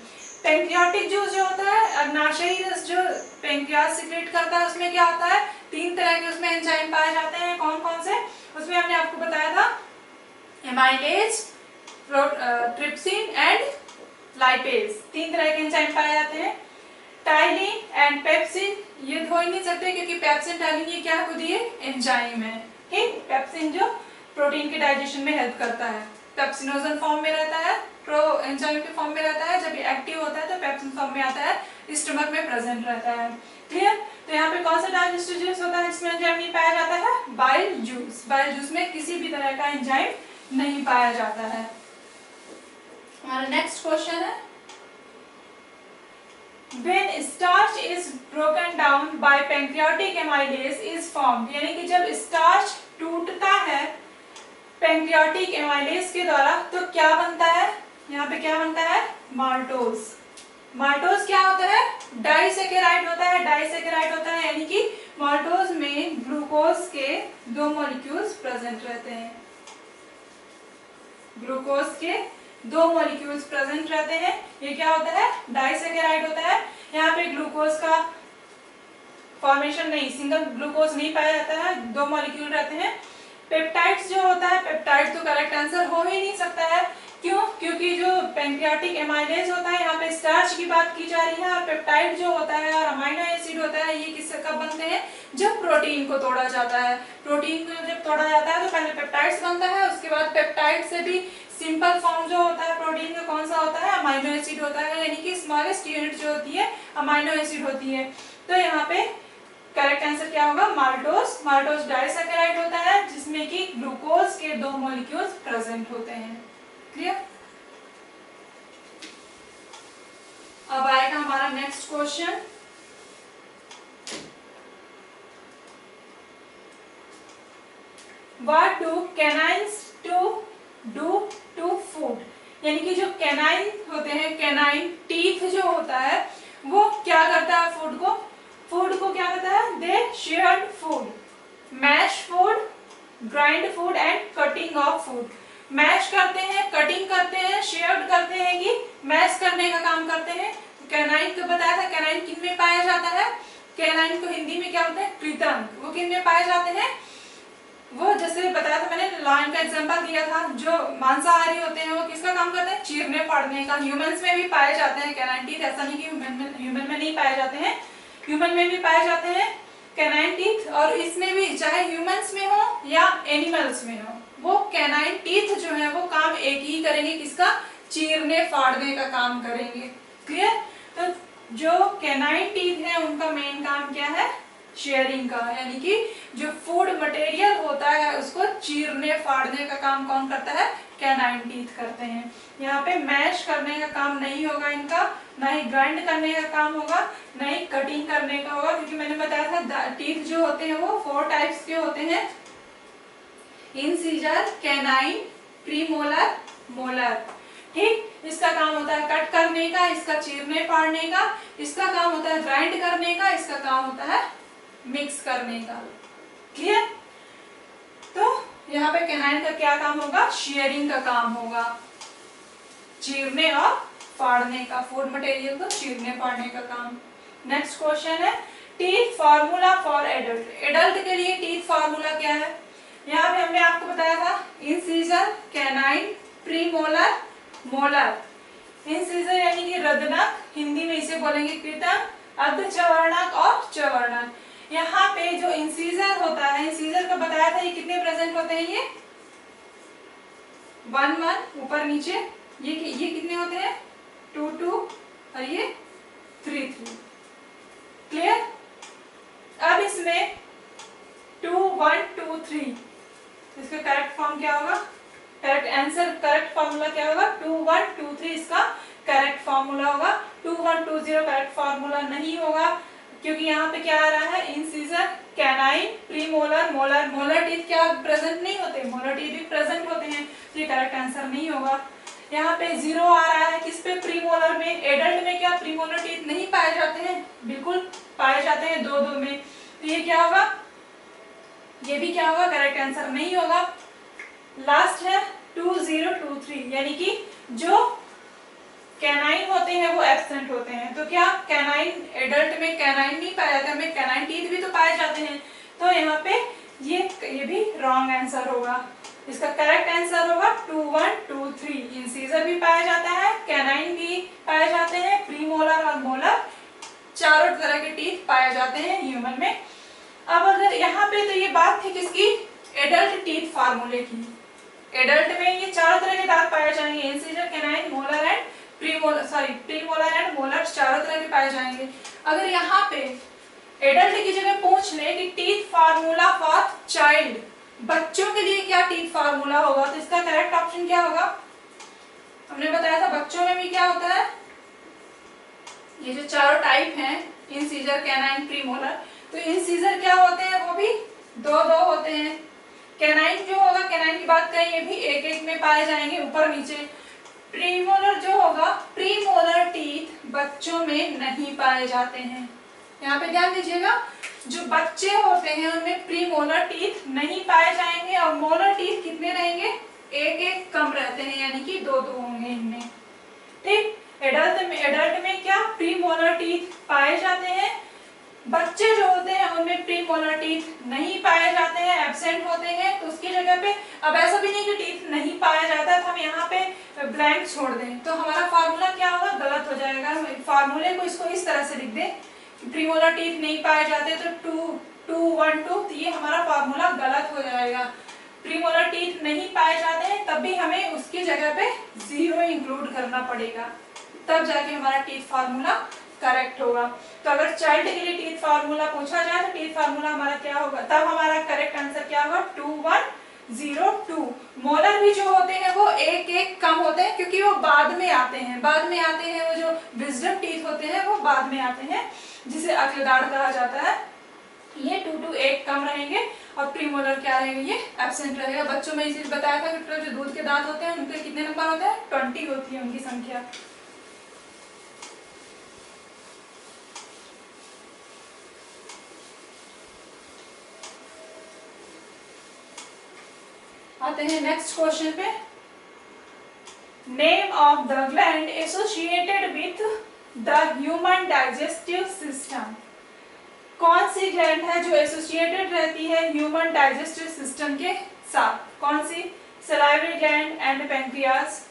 S1: पैंक्रियाटिक जूस जो होता है, अग्नाशयी रस जो पैंक्रियास सिक्रेट करता है, उसमें क्या होता है? 3 तरह के उसमें एंजाइम पाए जाते हैं। कौन कौन से? उसमें हमने आपको बताया था एमाइलेज, ट्रिप्सिन एंड लाइपेज, 3 तरह के एंजाइम पाए जाते हैं। टाइलिन एंड पेप्सिन, ये धो ही नहीं सकते क्योंकि पेप्सिन टाइलिन ये क्या खुद ये एंजाइम है। ठीक, पेप्सिन जो प्रोटीन के डाइजेशन में हेल्प करता है, पेप्सिनोजन फॉर्म में रहता है, प्रो एंजाइम के फॉर्म में रहता है, जब ये एक्टिव होता है तो पेप्सिन फॉर्म में आता है, स्टमक में प्रेजेंट रहता है। क्लियर? तो यहाँ पे कौन सा डाइजेस्टिव जूस होता है जिसमें एंजाइम नहीं पाया जाता है? Bile juice. बाइल जूस में किसी भी तरह का एंजाइम नहीं पाया जाता है। हमारा नेक्स्ट क्वेश्चन है When starch is broken down by pancreatic amylase is formed, यानी कि जब स्टार्च टूटता है पैंक्रियाटिक एमाइलेज के द्वारा तो क्या बनता है? यहाँ पे क्या बनता है? माल्टोज। माल्टोज क्या होता है? डाइसैकेराइड होता है, डाइसैकेराइड होता है, यानी कि माल्टोज में ग्लूकोज के 2 मॉलिक्यूल्स प्रेजेंट रहते हैं, ग्लूकोज के 2 मॉलिक्यूल्स प्रेजेंट रहते हैं। ये क्या होता है? डाइसैकेराइड होता है। यहाँ पे ग्लूकोज का फॉर्मेशन नहीं, सिंगल ग्लूकोज नहीं पाया जाता है, 2 मॉलिक्यूल रहते हैं। पेप्टाइड्स जो होता है, पेप्टाइड तो करेक्ट आंसर हो ही नहीं सकता है। क्यों? क्योंकि जो पैंक्रियाटिक एमाइलेज होता है, यहाँ पे स्टार्च की बात की जा रही है, और पेप्टाइड जो होता है और अमीनो एसिड होता है, ये किससे कब बनते हैं? जब प्रोटीन को तोड़ा जाता है। प्रोटीन को जब तोड़ा जाता है तो पहले पेप्टाइड्स बनता है, उसके बाद पेप्टाइड से भी सिंपल फॉर्म जो होता है प्रोटीन का कौन सा होता है? अमीनो एसिड होता है, यानी कि स्मॉलेस्ट यूनिट जो होती है अमीनो एसिड होती है। तो यहाँ पे करेक्ट आंसर क्या होगा? माल्टोज। माल्टोज डाइसैकेराइड होता है जिसमें कि ग्लूकोज के 2 मॉलिक्यूल्स प्रेजेंट होते हैं। क्लियर? अब आएगा हमारा next question. What do canines do to food? यानी कि जो कैनाइन होते हैं, कैनाइन टीथ जो होता है वो क्या करता है? फूड को क्या करता है? They shred food, mash food, grind food and cutting of food. Mash करते हैं, कटिंग करते हैं, शेयर्ड करते हैं कि मैश करने का काम करते हैं। कैनाइन को बताया था, कैनाइन किन में पाया जाता है? कैनाइन को हिंदी में क्या बोलते हैं? कृतंक। वो किन में पाए जाते हैं? वो जैसे बताया था मैंने, लायन का एग्जांपल दिया था, जो मांसाहारी होते हैं वो किसका काम करते हैं? चीरने फाड़ने का। ह्यूमंस में भी पाए जाते हैं कैनाइन टीथ, ऐसा नहीं कि ह्यूमन में नहीं पाए जाते हैं, ह्यूमन में भी पाए जाते हैं कैनाइन टीथ। और इसमें भी चाहे ह्यूमंस में हो या एनिमल्स में हो, वो कैनाइन टीथ जो है वो काम एक ही करेंगे, किसका? चीरने फाड़ने का काम करेंगे। क्लियर? तो जो कैनाइन टीथ है उनका मेन काम क्या है? शेयरिंग का, यानी कि जो फूड मटेरियल होता है उसको चीरने फाड़ने का काम कौन करता है? कैनाइन टीथ करते हैं। यहाँ पे मैश करने का काम नहीं होगा इनका, ना ही ग्राइंड करने का काम होगा, ना ही कटिंग करने का होगा, क्योंकि मैंने बताया था टीथ जो होते हैं वो 4 टाइप्स के होते हैं, इंसीजर, कैनाइन, प्रीमोलर, मोलर। ठीक, इसका काम होता है कट करने का, इसका चीरने फाड़ने का, इसका काम होता है ग्राइंड करने का, इसका काम होता है मिक्स करने का। क्लियर? तो यहाँ पे कैनाइन का क्या काम होगा? शेयरिंग का काम होगा, चीरने और फाड़ने का, फूड मटेरियल को चीरने फाड़ने का काम। नेक्स्ट क्वेश्चन है teeth formula for adult. Adult के लिए टीथ फार्मूला क्या है? यहाँ पे हमने आपको बताया था incisor, canine, premolar, molar. Incisor यानी कि रदनक, हिंदी में इसे बोलेंगे कृतंक, अर्धचवर्णक और चवर्णक। यहाँ पे जो इंसीजर होता है, इंसीजर का बताया था ये कितने प्रेजेंट होते हैं? ये 1 1 ऊपर नीचे। ये कितने होते हैं? 2 2 और ये 3 3। क्लियर? अब इसमें 2 1 2 3, इसका करेक्ट फॉर्म क्या होगा? करेक्ट आंसर, करेक्ट फॉर्मूला क्या होगा? 2 1 2 3 इसका करेक्ट फॉर्मूला होगा। 2 1 2 0 करेक्ट फॉर्मूला नहीं होगा, क्योंकि यहाँ पे क्या आ रहा है? Incisor, canine, premolar, molar. Molar teeth क्या प्रेजेंट नहीं होते? मोलर टीथ भी प्रेजेंट होते हैं, तो ये करेक्ट आंसर नहीं होगा। यहाँ पे 0 आ रहा है, किस पे? प्रीमोलर में। एडल्ट में क्या प्रीमोलर टीथ नहीं पाए जाते हैं? बिल्कुल पाए जाते हैं, 2 2 में। तो ये क्या होगा? ये भी क्या होगा? करेक्ट आंसर नहीं होगा। लास्ट है 2 0 2 3, यानी कि जो कैनाइन होते हैं वो एब्सेंट होते हैं। तो क्या कैनाइन, एडल्ट में कैनाइन नहीं पाया जाता, हमें कैनाइन टीथ भी तो पाए जाते हैं, तो यहाँ पे ये भी रॉन्ग आंसर होगा। इसका करेक्ट आंसर होगा 2 1 2 3। इंसीजर भी पाया जाता है, कैनाइन भी पाए जाते हैं, प्रीमोलर और मोलर, चारों तरह के टीथ पाए जाते हैं ह्यूमन में। अब अगर यहाँ पे, तो ये बात थी किसकी? एडल्ट टीथ फार्मूले की। एडल्ट में ये चारों तरह के दांत पाए जाएंगे, incisor, canine, molar and premolar and molar, चारों तरह के पाए जाएंगे। अगर यहाँ पे एडल्ट की जगह पूछ ले कि टीथ फार्मूला फॉर चाइल्ड, बच्चों के लिए क्या टीथ फार्मूला होगा, तो इसका करेक्ट ऑप्शन क्या होगा? हमने बताया था बच्चों में भी क्या होता है, ये जो चारों टाइप हैं, इंसीजर, कैनाइन, प्रीमोलर, तो इंसीजर क्या होते हैं? वो भी 2 2 होते हैं। कैनाइन जो होगा, कैनाइन की बात करें, ये भी 1 1 में पाए जाएंगे, ऊपर नीचे। प्रीमोलर जो होगा, प्रीमोलर टीथ बच्चों में नहीं पाए जाते हैं। यहाँ पे ध्यान दीजिएगा, जो बच्चे होते हैं उनमें प्रीमोलर टीथ नहीं पाए जाएंगे और मोलर टीथ कितने रहेंगे, एक एक कम रहते हैं, यानी कि दो दो होंगे इनमें। ठीक, एडल्ट में क्या प्रीमोलर टीथ पाए जाते हैं, बच्चे जो होते हैं उनमें प्रीमोलर टीथ नहीं पाए जाते हैं, एब्सेंट होते हैं। तो उसकी जगह पे अब ऐसा भी नहीं कि टीथ नहीं पाया जाता तो हम यहाँ पे ब्लैंक छोड़ दें, तो हमारा फार्मूला क्या होगा, गलत हो जाएगा। फार्मूले को इसको इस तरह से लिख दें, प्रीमोलर टीथ नहीं पाए जाते तो 2 1 2, तो ये हमारा फार्मूला गलत हो जाएगा। प्रीमोलर टीथ नहीं पाए जाते हैं तब भी हमें उसकी जगह पे 0 इंक्लूड करना पड़ेगा, तब जाके हमारा टीथ फार्मूला करेक्ट होगा। तो अगर चाइल्ड के लिए टीथ फार्मूला पूछा जाए तो टीथ फार्मूला हमारा क्या होगा, तब हमारा करेक्ट आंसर क्या होगा, 2 1 0 2। मोलर भी जो होते हैं वो एक एक कम होते हैं क्योंकि वो बाद में आते हैं, वो जो विजडम टीथ होते हैं वो बाद में आते हैं, जिसे अक्लदाड़ कहा जाता है। ये 2 2 एक कम रहेंगे और प्रीमोलर क्या रहेंगे, ये एब्सेंट रहेगा। बच्चों में इसी बताया था कि जो दूध के दांत होते हैं उनके कितने नंबर होते हैं, 20 होती है उनकी संख्या। आते हैं नेक्स्ट क्वेश्चन पे। Name of the gland associated with the human digestive system. कौन सी ग्लैंड है जो एसोसिएटेड रहती है ह्यूमन डाइजेस्टिव सिस्टम के साथ, कौन सी, salivary gland and pancreas,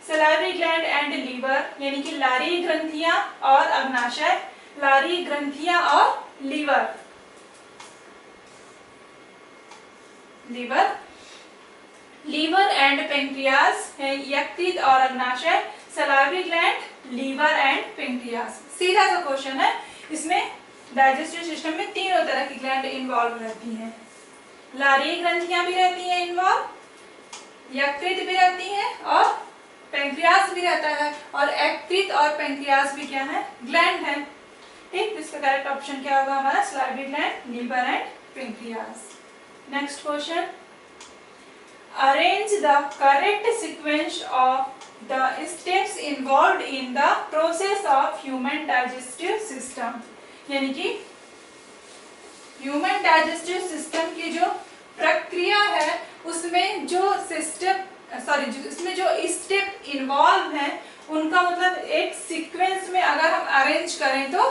S1: salivary gland and liver, यानी कि लारी ग्रंथियां और अग्नाशय, लारी ग्रंथियां और लीवर, लीवर एंड पेंक्रियास है, यकृत और अग्नाशय, salivary gland, liver and pancreas. सीधा सा क्वेश्चन है। इसमें डाइजेस्टिव सिस्टम में तीनों तरह की ग्लैंड इन्वॉल्व रहती हैं, लारी ग्रंथियां भी रहती हैं इन्वॉल्व, यकृत भी रहती है और पेंक्रियास भी रहता है, और यकृत और पेंक्रियास भी क्या है, ग्लैंड है। ठीक, इसका करेक्ट ऑप्शन क्या होगा हमारा, salivary gland, liver and pancreas. Next question, arrange the correct sequence of the steps involved in the process of human digestive system। यानी कि ह्यूमन डाइजेस्टिव सिस्टम की जो प्रक्रिया है उसमें जो इसमें जो स्टेप इन्वॉल्व है उनका मतलब एक सीक्वेंस में अगर हम अरेंज करें तो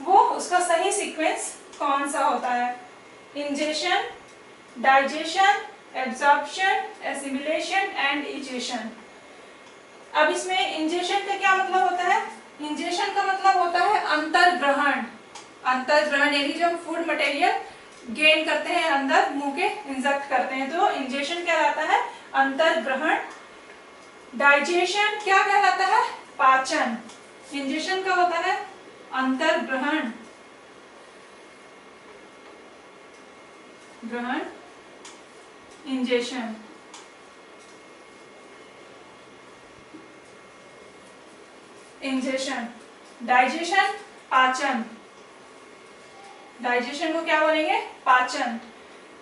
S1: वो उसका सही सीक्वेंस कौन सा होता है, ingestion, digestion, absorption, assimilation and egestion. अब इसमें इंजेशन का क्या मतलब होता है, इंजेशन का मतलब होता है अंतर्ग्रहण, यानी जब हम फूड मटेरियल गेन करते हैं अंदर मुंह के इंजेक्ट करते हैं तो इंजेशन कहलाता है अंतर्ग्रहण। डाइजेशन क्या कहलाता है, पाचन। इंजेशन का होता है अंतर्ग्रहण, ग्रहण, इंजेशन। इंजेशन, डाइजेशन, पाचन। डाइजेशन को क्या बोलेंगे, पाचन।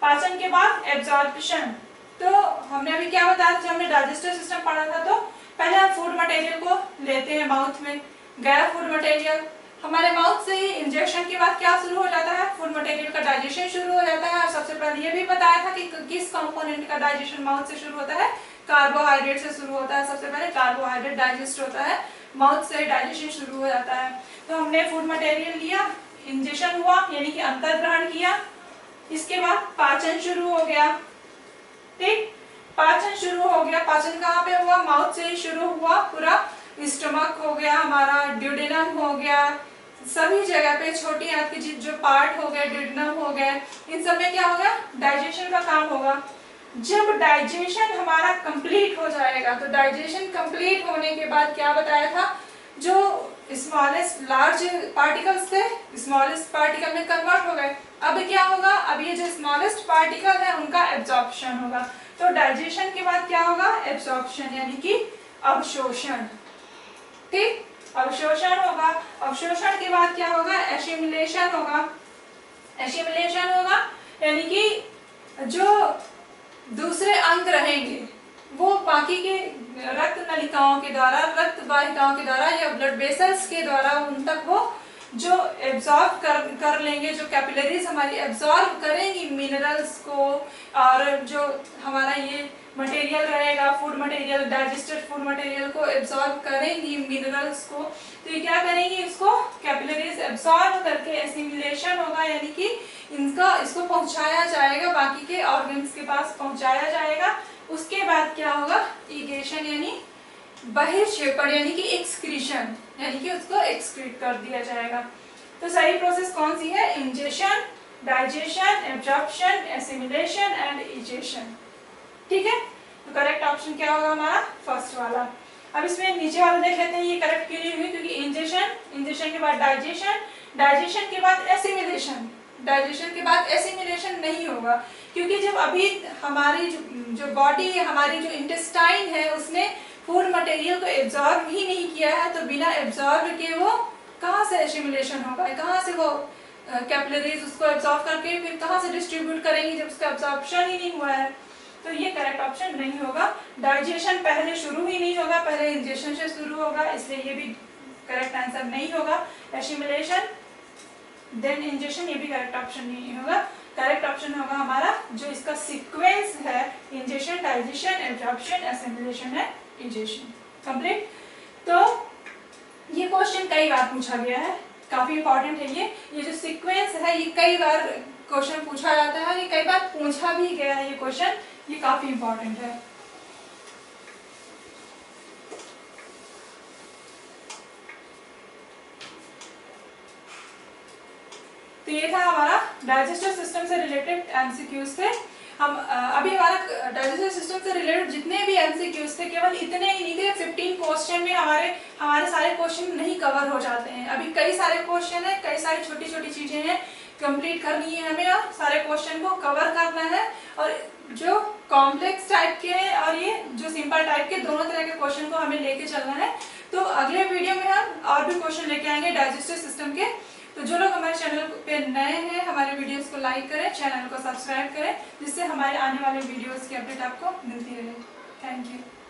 S1: पाचन के बाद एब्जॉर्प्शन। तो हमने अभी क्या बताया था, जब हमने डाइजेस्टिव सिस्टम पढ़ा था तो पहले हम फूड मटेरियल को लेते हैं माउथ में, गया फूड मटेरियल, हमारे माउथ से ही इंजेक्शन के बाद क्या शुरू हो जाता है, फूड मटेरियल का डाइजेशन शुरू हो जाता है। और सबसे पहले ये भी बताया था कि किस कंपोनेंट का डाइजेशन माउथ से शुरू होता है, कार्बोहाइड्रेट से शुरू होता है। सबसे पहले कार्बोहाइड्रेट डाइजेस्ट होता है, माउथ से डाइजेशन शुरू हो जाता है। तो हमने फूड मटेरियल लिया, इंजेशन हुआ यानी कि अंतर्ग्रहण किया, इसके बाद पाचन शुरू हो गया। ठीक, पाचन शुरू हो गया, पाचन कहाँ पे हुआ, माउथ से ही शुरू हुआ, पूरा स्टमक हो गया हमारा, ड्यूडेनम हो गया, सभी जगह पे छोटी आंत के जो पार्ट हो गए, ड्यूडेनम हो गए, इन सब में क्या होगा, डाइजेशन का काम होगा। जब डाइजेशन हमारा कंप्लीट हो जाएगा तो डाइजेशन कंप्लीट होने के बाद क्या बताया था, जो स्मॉलेस्ट लार्ज पार्टिकल्स थे स्मॉलेस्ट पार्टिकल में कन्वर्ट हो गए। अब क्या होगा, अब ये जो स्मॉलेस्ट पार्टिकल है उनका एब्जॉर्प्शन होगा। तो डाइजेशन के बाद क्या होगा, एब्जॉर्प्शन यानी कि अवशोषण। ठीक, अवशोषण होगा। अवशोषण के बाद क्या होगा, एसिमिलेशन होगा। एसिमिलेशन होगा यानी कि जो दूसरे अंग रहेंगे वो बाकी के रक्त नलिका वाहिकाओं के द्वारा, रक्त वाहिकाओं के द्वारा या ब्लड वेसल्स के द्वारा उन तक वो जो एब्जॉर्ब कर लेंगे, जो कैपिलरीज हमारी एब्जॉर्ब करेंगी मिनरल्स को, और जो हमारा ये मटेरियल रहेगा food material, digested food material को एब्जॉर्ब करेंगी मिनरल्स को, तो ये क्या करेंगी, इसको कैपिलरीज एब्जॉर्ब करके एसिमिलेशन होगा, यानी कि इसको पहुंचाया जाएगा, बाकी के ऑर्गन्स के पास पहुंचाया जाएगा। उसके बाद क्या होगा, इगेशन यानी बहिर्क्षेपण यानी कि एक्सक्रीशन, यानी कि उसको एक्सक्रीट कर दिया जाएगा। तो सही प्रोसेस कौन सी है, ingestion, digestion, absorption, assimilation and egestion. ठीक है, तो करेक्ट ऑप्शन क्या होगा हमारा, फर्स्ट वाला। अब इसमें नीचे वाला देख लेते हैं, ये करेक्ट क्यों नहीं हुई, क्योंकि इंजेशन के बाद डाइजेशन के बाद एसिमिलेशन, डाइजेशन के बाद एसिमिलेशन नहीं होगा, क्योंकि जब अभी हमारी जो बॉडी, हमारी जो इंटेस्टाइन है, उसने फूड मटेरियल को एब्जॉर्ब ही नहीं किया है, तो बिना एब्जॉर्ब के वो कहाँ से एसिमिलेशन होगा, कहाँ से वो कैपिलरीज उसको एब्जॉर्ब करके फिर कहाँ से डिस्ट्रीब्यूट करेंगी जब उसका एब्जॉर्प्शन ही नहीं हुआ है। तो ये करेक्ट ऑप्शन नहीं होगा। डाइजेशन पहले शुरू ही नहीं होगा, पहले इंजेशन से शुरू होगा, इसलिए ये भी करेक्ट आंसर नहीं होगा। एसिमिलेशन देन इंजेशन, ये भी करेक्ट ऑप्शन नहीं होगा। करेक्ट ऑप्शन होगा हमारा जो इसका सीक्वेंस है, इंजेशन, डाइजेशन, एब्जॉर्प्शन, एसिमिलेशन है, इजेशन। कंप्लीट। तो ये क्वेश्चन कई बार पूछा गया है, काफी इंपॉर्टेंट है ये जो सीक्वेंस है, ये कई बार क्वेश्चन पूछा जाता है, ये कई बार पूछा भी गया है ये क्वेश्चन, ये काफी इंपॉर्टेंट है। तो ये था हमारा डाइजेस्टिव सिस्टम से रिलेटेड एमसीक्यूज थे। हम अभी हमारा डाइजेस्टिव सिस्टम से रिलेटेड जितने भी एमसीक्यूज थे, केवल इतने ही नहीं थे, 15 क्वेश्चन में हमारे सारे क्वेश्चन नहीं कवर हो जाते हैं। अभी कई सारे क्वेश्चन है, कई सारी छोटी छोटी चीजें हैं, कंप्लीट करनी है हमें और सारे क्वेश्चन को कवर करना है। और जो कॉम्प्लेक्स टाइप के हैं और ये जो सिंपल टाइप के, दोनों तरह के क्वेश्चन को हमें लेके चलना है। तो अगले वीडियो में हम और भी क्वेश्चन लेके आएंगे डाइजेस्टिव सिस्टम के। तो जो लोग हमारे चैनल पे नए हैं, हमारे वीडियोस को लाइक करें, चैनल को सब्सक्राइब करें, जिससे हमारे आने वाले वीडियोस की अपडेट आपको मिलती रहे। Thank you.